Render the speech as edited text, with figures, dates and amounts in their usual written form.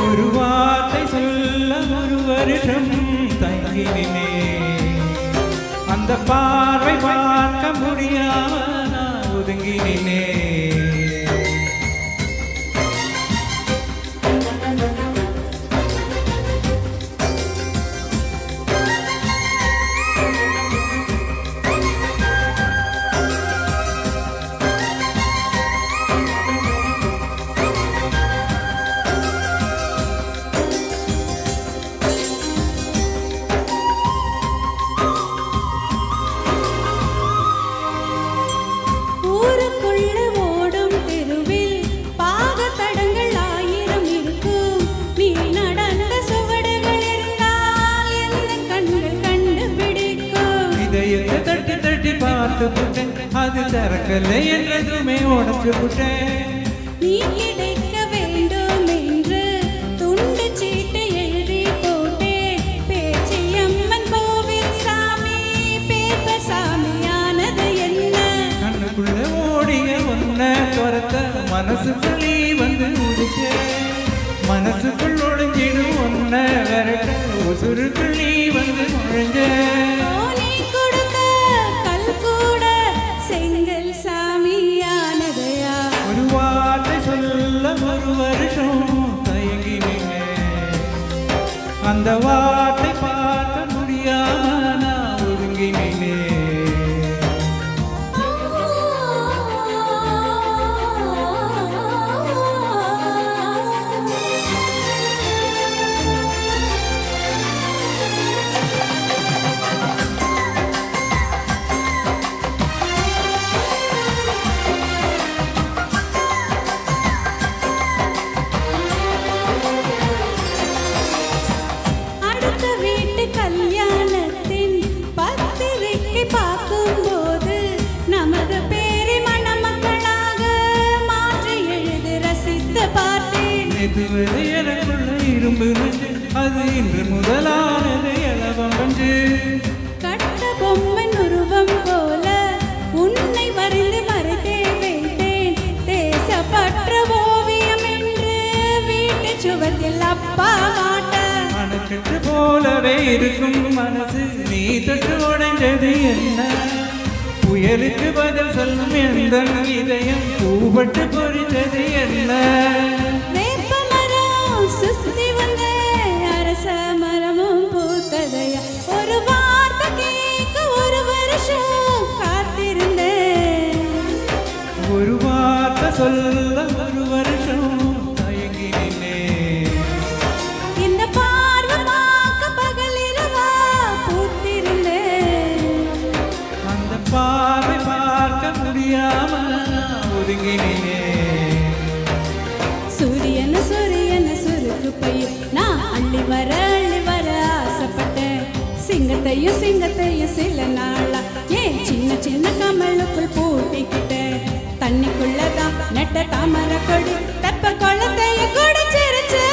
ஒரு வார்த்தை சொல்ல ஒரு வருஷம் தங்கினே அந்த பார்வை பார்க்க முடியாம நான் ஒதுங்கினே தட்டி தட்டி பார்த்து விட்டேன் அது திறக்கலை என்றதுமே உடச்சு விட்டேன் நீ கிடைக்க வேண்டும் என்று துண்டு சீட்டு எழுதி போட்டேன் பேச்சியம்மன் கோவில் சாமி பேப்ப சாமியானது என்ன கண்ணுக்குள்ள ஓடிய ஒன்ன துரத்த மனசுக்குள் நீ வந்து முடிச்ச மனசுக்குள் ஒளிஞ்சிடும் ஒன்ன விரட்ட உசுருக்குள் நீ வந்து நுழைஞ்ச ஒரு வருஷம் தயங்கினே அந்த வார்த்தை பார்க்க முடியாம நான் ஒதுங்கினே இதுவரை எனக்குள்ள இரும்பு அது இன்று முதலானது எளவன்று கட்ட பொம்மன் உருவம் போல உன்னை வரைந்து மறைத்தே வைத்தேன் தேசப்பற்ற ஓவியம் என்று வீட்டு சுவத்தில் அப்பா மாட்ட மனக்கெட்டு போலவே இருக்கும் மனசு நீ தொட்டு உடைஞ்சது என்ன புயலுக்கு பதில் சொல்லும் எந்த இதயம் பூபட்டு பொறித்தது என்ன சுத்தி வந்த அரச மரமும் பூத்ததையா ஒரு வார்த்தை கேட்க ஒரு வருஷம் காத்திருந்தேன் ஒரு வார்த்தை சொல்ல ஒரு வருஷம் தயங்கினே இந்த பார்வை பார்க்க பகலிரவா பூத்திருந்தேன் அந்த பார்வை பார்க்க முடியாம ஒதுங்கினே நான் அள்ளி வர ஆசைப்பட்டேன் சிங்கத்தையும் சில நாளா ஏன் சின்ன சின்ன கமலுக்குள் பூட்டிக்கிட்டேன் தண்ணிக்குள்ளதான் நெட்ட தாமரை கொடி தெப்ப குளத்தையும் குடிச்சிருச்சு